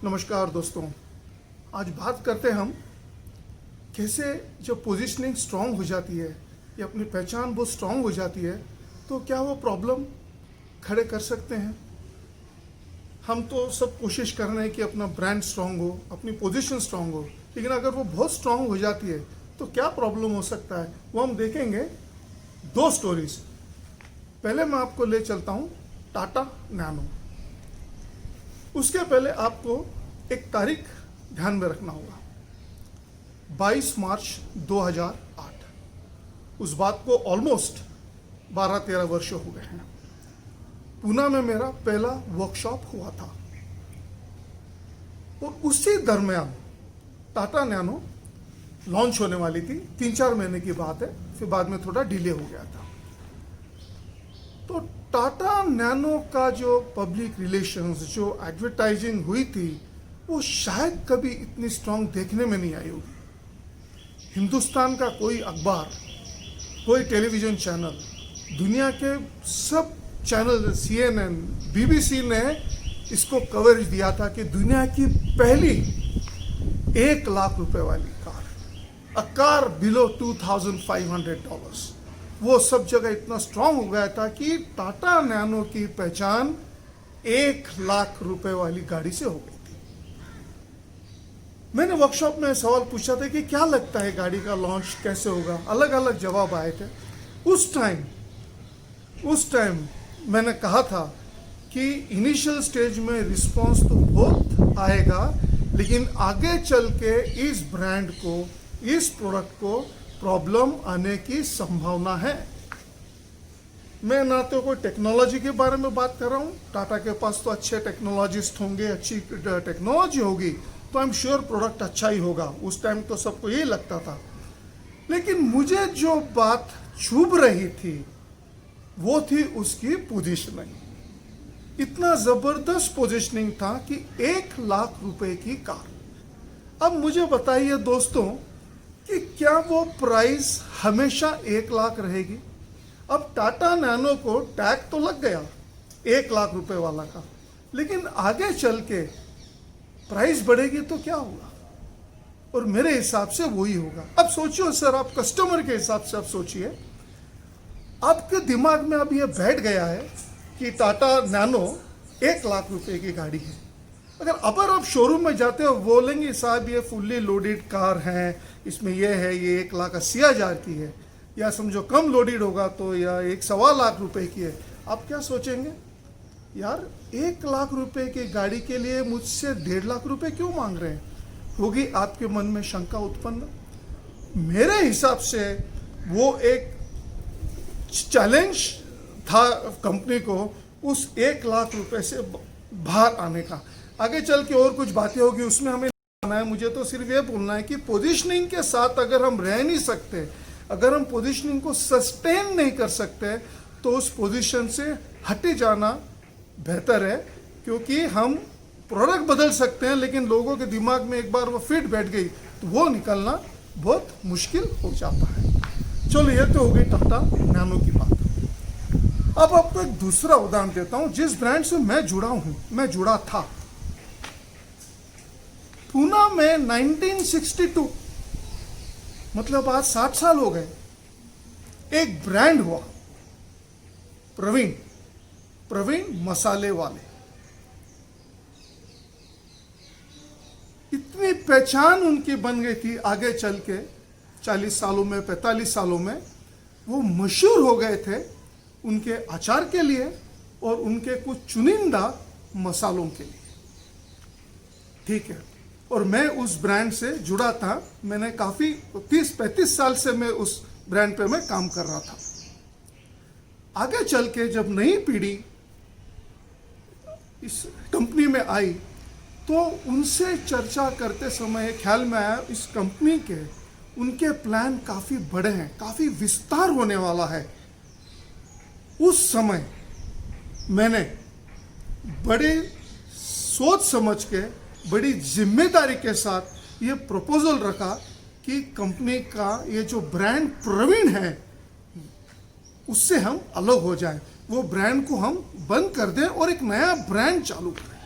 नमस्कार दोस्तों, आज बात करते हैं हम कैसे जब पोजीशनिंग स्ट्रांग हो जाती है या अपनी पहचान बहुत स्ट्रांग हो जाती है तो क्या वो प्रॉब्लम खड़े कर सकते हैं। हम तो सब कोशिश कर रहे हैं कि अपना ब्रांड स्ट्रांग हो, अपनी पोजीशन स्ट्रांग हो, लेकिन अगर वो बहुत स्ट्रांग हो जाती है तो क्या प्रॉब्लम हो सकता है वो हम देखेंगे। दो स्टोरीज। पहले मैं आपको ले चलता हूँ टाटा नैनो। उसके पहले आपको एक तारीख ध्यान में रखना होगा, 22 मार्च 2008। उस बात को ऑलमोस्ट 12-13 वर्ष हो गए हैं। पूना में मेरा पहला वर्कशॉप हुआ था और उसी दरमियान टाटा नैनो लॉन्च होने वाली थी। 3-4 महीने की बात है, फिर बाद में थोड़ा डिले हो गया था। तो टाटा नैनो का जो पब्लिक रिलेशंस, जो एडवर्टाइजिंग हुई थी, वो शायद कभी इतनी स्ट्रांग देखने में नहीं आई होगी। हिंदुस्तान का कोई अखबार, कोई टेलीविजन चैनल, दुनिया के सब चैनल, CNN, BBC ने इसको कवरेज दिया था कि दुनिया की पहली 1 लाख रुपए वाली कार, अ कार बिलो $2,500, वो सब जगह इतना स्ट्रांग हो गया था कि टाटा नैनो की पहचान 1 लाख रुपए वाली गाड़ी से हो गई थी। मैंने वर्कशॉप में सवाल पूछा था कि क्या लगता है गाड़ी का लॉन्च कैसे होगा। अलग अलग जवाब आए थे। उस टाइम मैंने कहा था कि इनिशियल स्टेज में रिस्पांस तो बहुत आएगा, लेकिन आगे चल के इस ब्रांड को, इस प्रोडक्ट को प्रॉब्लम आने की संभावना है। मैं ना तो कोई टेक्नोलॉजी के बारे में बात कर रहा हूँ, टाटा के पास तो अच्छे टेक्नोलॉजिस्ट होंगे, अच्छी टेक्नोलॉजी होगी, तो आई एम श्योर प्रोडक्ट अच्छा ही होगा। उस टाइम तो सबको यही लगता था। लेकिन मुझे जो बात चुभ रही थी वो थी उसकी पोजीशनिंग। इतना जबरदस्त पोजीशनिंग था कि 1 लाख रुपए की कार। अब मुझे बताइए दोस्तों कि क्या वो प्राइस हमेशा 1 लाख रहेगी। अब टाटा नैनो को टैग तो लग गया 1 लाख रुपए वाला का, लेकिन आगे चल के प्राइस बढ़ेगी तो क्या होगा। और मेरे हिसाब से वही होगा। अब सोचिए सर, आप कस्टमर के हिसाब से आप सोचिए, आपके दिमाग में अब ये बैठ गया है कि टाटा नैनो 1 लाख रुपए की गाड़ी है। अगर आप शोरूम में जाते हो, बोलेंगे साहब ये फुल्ली लोडेड कार है, इसमें ये है, ये 1,80,000 की है, या समझो कम लोडेड होगा तो या 1.25 लाख रुपए की है। आप क्या सोचेंगे, यार 1 लाख रुपए की गाड़ी के लिए मुझसे 1.5 लाख रुपए क्यों मांग रहे हैं। होगी आपके मन में शंका उत्पन्न। मेरे हिसाब से वो एक चैलेंज था कंपनी को उस 1 लाख रुपए से बाहर आने का। आगे चल के और कुछ बातें होगी, उसमें हमें आना है। मुझे तो सिर्फ ये बोलना है कि पोजीशनिंग के साथ अगर हम रह नहीं सकते, अगर हम पोजीशनिंग को सस्टेन नहीं कर सकते, तो उस पोजीशन से हटे जाना बेहतर है। क्योंकि हम प्रोडक्ट बदल सकते हैं, लेकिन लोगों के दिमाग में एक बार वो फिट बैठ गई तो वो निकलना बहुत मुश्किल हो जाता है। चलो, ये तो हो गई टाटा नैनो की बात। अब आपको एक दूसरा उदाहरण देता हूं जिस ब्रांड से मैं जुड़ा था। पूना में 1962, मतलब आज 60 साल हो गए, एक ब्रांड हुआ, प्रवीण मसाले वाले। इतनी पहचान उनकी बन गई थी, आगे चल के 40 सालों में, 45 सालों में वो मशहूर हो गए थे उनके अचार के लिए और उनके कुछ चुनिंदा मसालों के लिए। ठीक है, और मैं उस ब्रांड से जुड़ा था। मैंने काफ़ी 30-35 साल से मैं उस ब्रांड पे मैं काम कर रहा था। आगे चल के जब नई पीढ़ी इस कंपनी में आई तो उनसे चर्चा करते समय ख्याल में आया इस कंपनी के उनके प्लान काफ़ी बड़े हैं, काफ़ी विस्तार होने वाला है। उस समय मैंने बड़े सोच समझ के, बड़ी जिम्मेदारी के साथ ये प्रपोजल रखा कि कंपनी का ये जो ब्रांड प्रवीण है उससे हम अलग हो जाएं, वो ब्रांड को हम बंद कर दें और एक नया ब्रांड चालू करें।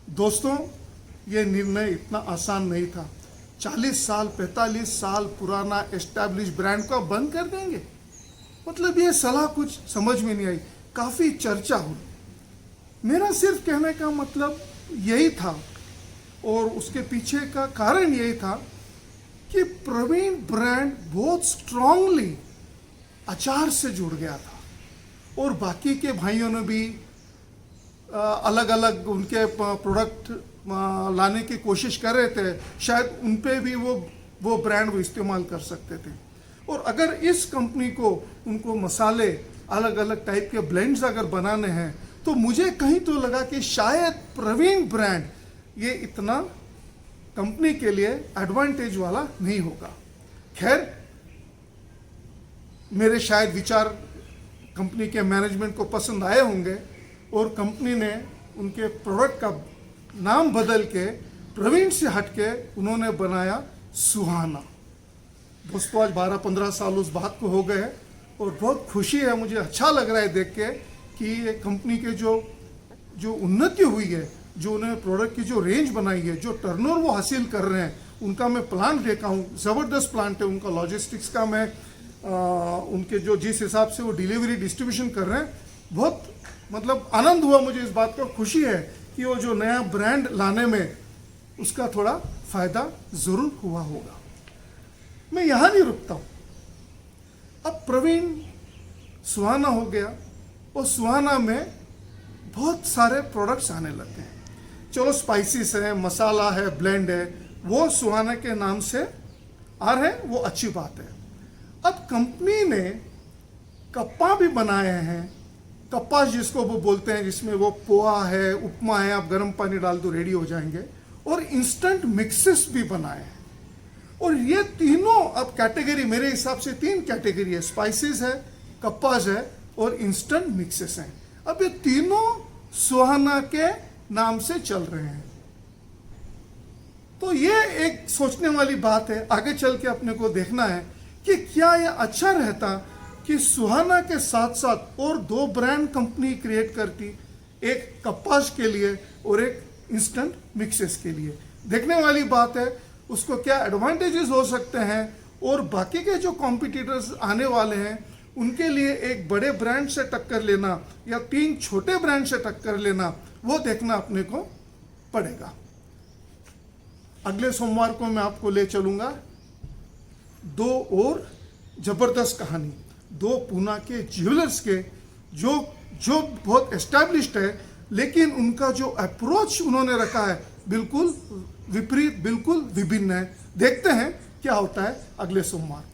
दोस्तों, ये निर्णय इतना आसान नहीं था। 40 साल 45 साल पुराना एस्टैब्लिश ब्रांड को आप बंद कर देंगे, मतलब ये सलाह कुछ समझ में नहीं आई। काफ़ी चर्चा हुई। मेरा सिर्फ कहने का मतलब यही था, और उसके पीछे का कारण यही था कि प्रवीण ब्रांड बहुत स्ट्रांगली अचार से जुड़ गया था, और बाकी के भाइयों ने भी अलग अलग उनके प्रोडक्ट लाने की कोशिश कर रहे थे। शायद उन पे भी वो ब्रांड वो इस्तेमाल कर सकते थे। और अगर इस कंपनी को उनको मसाले अलग अलग टाइप के ब्लेंड्स अगर बनाने हैं, तो मुझे कहीं तो लगा कि शायद प्रवीण ब्रांड ये इतना कंपनी के लिए एडवांटेज वाला नहीं होगा। खैर, मेरे शायद विचार कंपनी के मैनेजमेंट को पसंद आए होंगे, और कंपनी ने उनके प्रोडक्ट का नाम बदल के प्रवीण से हटके उन्होंने बनाया सुहाना। दोस्तों, आज 12-15 साल उस बात को हो गए, और बहुत खुशी है, मुझे अच्छा लग रहा है देख के कि ये कंपनी के जो उन्नति हुई है, जो उन्होंने प्रोडक्ट की जो रेंज बनाई है, जो टर्नओवर वो हासिल कर रहे हैं, उनका मैं प्लान देखा हूँ, ज़बरदस्त प्लांट है उनका। लॉजिस्टिक्स का मैं उनके जो जिस हिसाब से वो डिलीवरी डिस्ट्रीब्यूशन कर रहे हैं, बहुत मतलब आनंद हुआ मुझे इस बात का। खुशी है कि वो जो नया ब्रांड लाने में उसका थोड़ा फायदा जरूर हुआ होगा। मैं यहाँ नहीं रुकता हूँ। अब प्रवीण सुहाना हो गया, और सुहाना में बहुत सारे प्रोडक्ट्स आने लगे हैं। चलो, स्पाइसेस है, मसाला है, ब्लेंड है, वो सुहाना के नाम से आ रहे हैं, वो अच्छी बात है। अब कंपनी ने कप्पा भी बनाए हैं, कप्पा जिसको वो बोलते हैं, जिसमें वो पोहा है, उपमा है, आप गर्म पानी डाल दो रेडी हो जाएंगे, और इंस्टेंट मिक्सेस भी बनाए हैं। और ये तीनों अब कैटेगरी मेरे हिसाब से 3 कैटेगरी है, स्पाइसेस है, कप्पाज है, और इंस्टेंट मिक्सेस हैं। अब ये तीनों सुहाना के नाम से चल रहे हैं। तो ये एक सोचने वाली बात है, आगे चल के अपने को देखना है कि क्या ये अच्छा रहता कि सुहाना के साथ साथ और 2 ब्रांड कंपनी क्रिएट करती, एक कप्पाज के लिए और एक इंस्टेंट मिक्सेस के लिए। देखने वाली बात है उसको क्या एडवांटेजेस हो सकते हैं, और बाकी के जो कॉम्पिटिटर्स आने वाले हैं उनके लिए एक बड़े ब्रांड से टक्कर लेना या 3 छोटे ब्रांड से टक्कर लेना, वो देखना अपने को पड़ेगा। अगले सोमवार को मैं आपको ले चलूंगा 2 और जबरदस्त कहानी, 2 पूना के ज्वेलर्स के जो बहुत एस्टैब्लिश्ड है, लेकिन उनका जो अप्रोच उन्होंने रखा है बिल्कुल विपरीत, बिल्कुल विभिन्न है। देखते हैं क्या होता है अगले सोमवार।